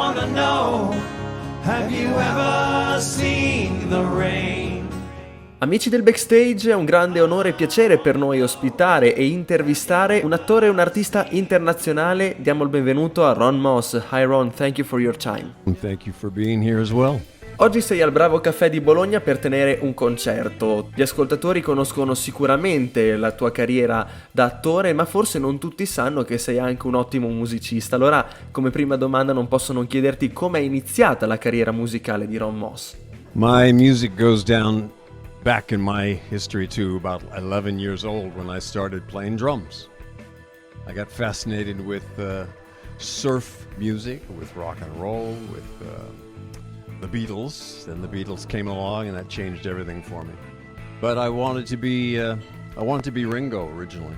wanna know, have you ever seen the rain? Amici del backstage, è un grande onore e piacere per noi ospitare e intervistare un attore e un artista internazionale. Diamo il benvenuto a RONN MOSS. Hi Ron, thank you for your time. Thank you for being here as well. Oggi sei al Bravo Caffè di Bologna per tenere un concerto. Gli ascoltatori conoscono sicuramente la tua carriera da attore, ma forse non tutti sanno che sei anche un ottimo musicista. Allora, come prima domanda non posso non chiederti come è iniziata la carriera musicale di RONN MOSS. My music goes down back in my history to about 11 years old when I started playing drums. I got fascinated with surf music, with rock and roll, with the Beatles. Then the Beatles came along and that changed everything for me. But I wanted to be Ringo originally.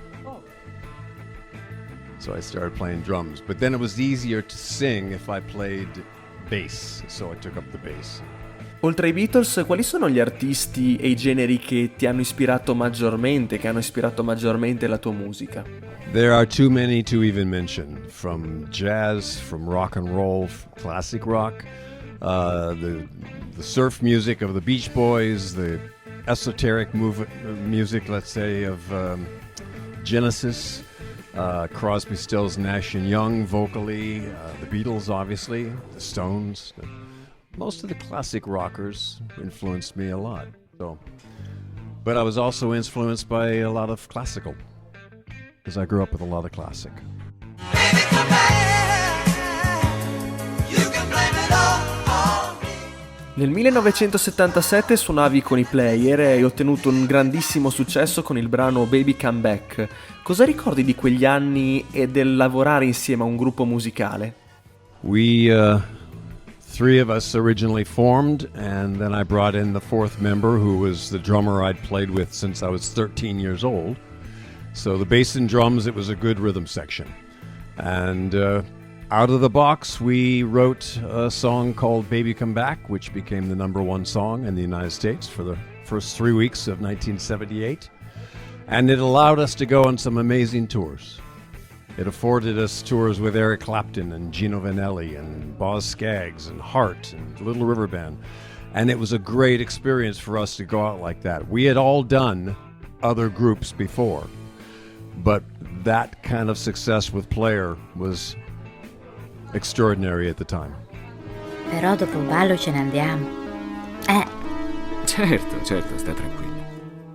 So I started playing drums. But then it was easier to sing if I played bass, so I took up the bass. Oltre ai Beatles, quali sono gli artisti e i generi che ti hanno ispirato maggiormente, che hanno ispirato maggiormente la tua musica? There are too many to even mention. From jazz, from rock and roll, classic rock, the surf music of the Beach Boys, the esoteric music, let's say, of Genesis, Crosby, Stills, Nash and Young vocally, the Beatles obviously, the Stones. Most of the classic rockers influenced me a lot. But I was also influenced by a lot of classical, because I grew up with a lot of classic. Baby, come back. You can blame it all on me. Nel 1977 suonavi con i Player e hai ottenuto un grandissimo successo con il brano Baby Come Back. Cosa ricordi di quegli anni e del lavorare insieme a un gruppo musicale? Three of us originally formed, and then I brought in the fourth member, who was the drummer I'd played with since I was 13 years old. So the bass and drums, it was a good rhythm section. And out of the box, we wrote a song called Baby Come Back, which became the #1 song in the United States for the first 3 weeks of 1978. And it allowed us to go on some amazing tours. It afforded us tours with Eric Clapton and Gino Vanelli and Boz Scaggs and Hart and Little River Band. And it was a great experience for us to go out like that. We had all done other groups before, but that kind of success with Player was extraordinary at the time. Però dopo un ballo ce ne andiamo. Certo, stai tranquillo.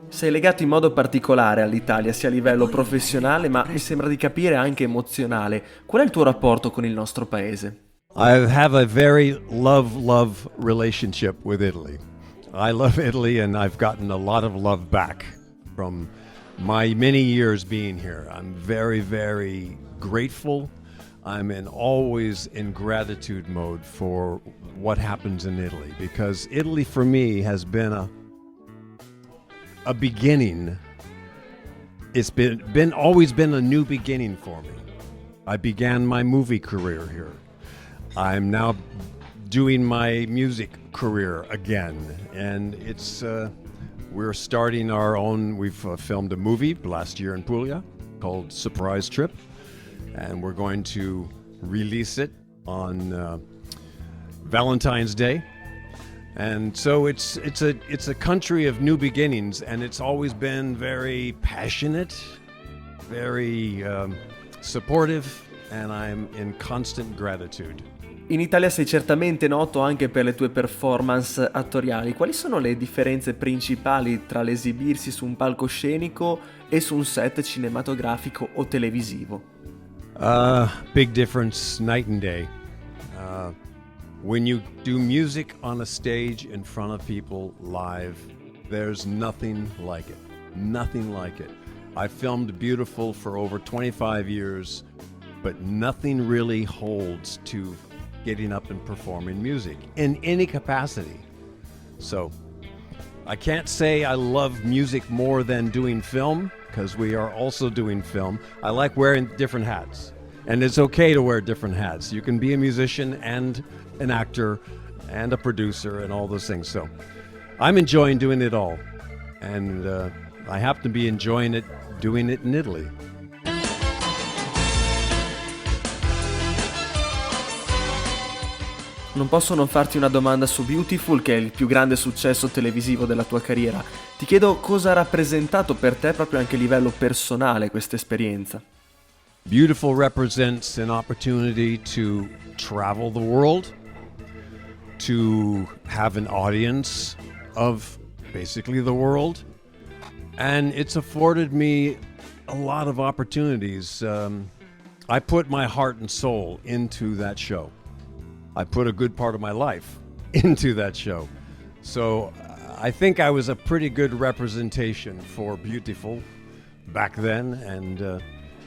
Sei legato in modo particolare all'Italia, sia a livello professionale, ma mi sembra di capire anche emozionale. Qual è il tuo rapporto con il nostro paese? I have a very love relationship with Italy. I love Italy, and I've gotten a lot of love back from my many years being here. I'm very, very grateful. I'm always in gratitude mode for what happens in Italy, because Italy for me has been a beginning. It's always been a new beginning for me. I began my movie career here. I'm now doing my music career again, and we're starting our own. We've filmed a movie last year in Puglia called Surprise Trip, and we're going to release it on Valentine's Day. And so it's a country of new beginnings, and it's always been very passionate, very supportive, and I'm in constant gratitude. In Italia sei certamente noto anche per le tue performance attoriali. Quali sono le differenze principali tra l'esibirsi su un palcoscenico e su un set cinematografico o televisivo? Big difference, night and day. When you do music on a stage in front of people live, there's nothing like it. Nothing like it. I filmed Beautiful for over 25 years, but nothing really holds to getting up and performing music in any capacity. So I can't say I love music more than doing film, because we are also doing film. I like wearing different hats, and it's okay to wear different hats. You can be a musician and an actor and a producer and all those things. So I'm enjoying doing it all, and I happen to be enjoying it doing it in Italy. Non posso non farti una domanda su Beautiful, che è il più grande successo televisivo della tua carriera. Ti chiedo cosa ha rappresentato per te proprio anche a livello personale questa esperienza. Beautiful represents an opportunity to travel the world, to have an audience of basically the world, and it's afforded me a lot of opportunities. I put my heart and soul into that show. I put a good part of my life into that show. So I think I was a pretty good representation for Beautiful back then, and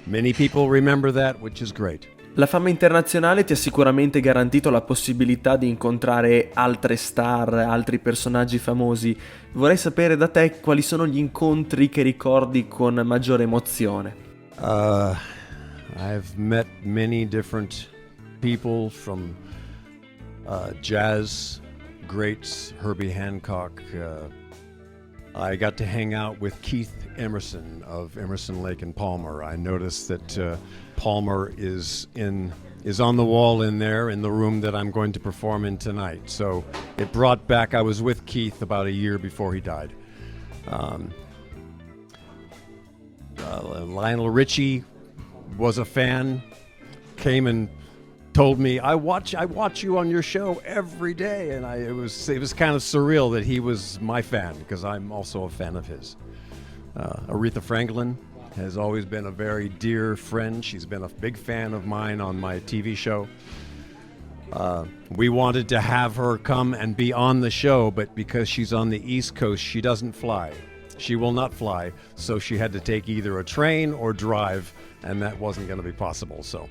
many people remember that, which is great. La fama internazionale ti ha sicuramente garantito la possibilità di incontrare altre star, altri personaggi famosi. Vorrei sapere da te quali sono gli incontri che ricordi con maggiore emozione. I've met many different people, from jazz greats, Herbie Hancock. I got to hang out with Keith Emerson of Emerson, Lake and Palmer. I noticed that Palmer is on the wall in there in the room that I'm going to perform in tonight. So it brought back, I was with Keith about a year before he died. Lionel Richie was a fan, came and told me, I watch you on your show every day, and it was kind of surreal that he was my fan, because I'm also a fan of his. Aretha Franklin has always been a very dear friend. She's been a big fan of mine on my TV show. We wanted to have her come and be on the show, but because she's on the East Coast, she doesn't fly. She will not fly, so she had to take either a train or drive, and that wasn't going to be possible. So,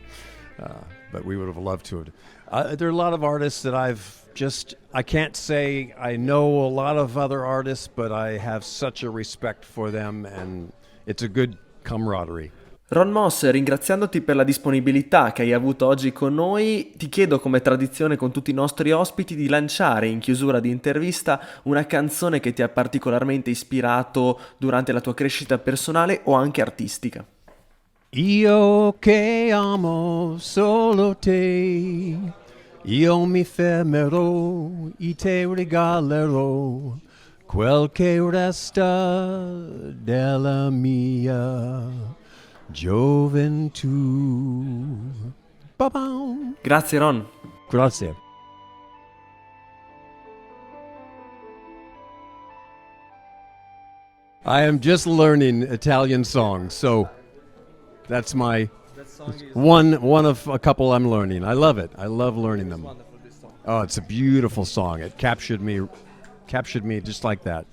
but we would have loved to have. There are a lot of artists that I can't say I know a lot of other artists, but I have such a respect for them, and it's a good camaraderie. RONN MOSS, ringraziandoti per la disponibilità che hai avuto oggi con noi, ti chiedo, come tradizione con tutti i nostri ospiti, di lanciare in chiusura di intervista una canzone che ti ha particolarmente ispirato durante la tua crescita personale o anche artistica. Io che amo solo te, io mi fermerò e te regalerò quel che resta della mia gioventù. Ba-bam. Grazie Ron. Grazie. I am just learning Italian songs, so that's my one of a couple I'm learning. I love it. I love learning them. Oh, it's a beautiful song. It captured me just like that.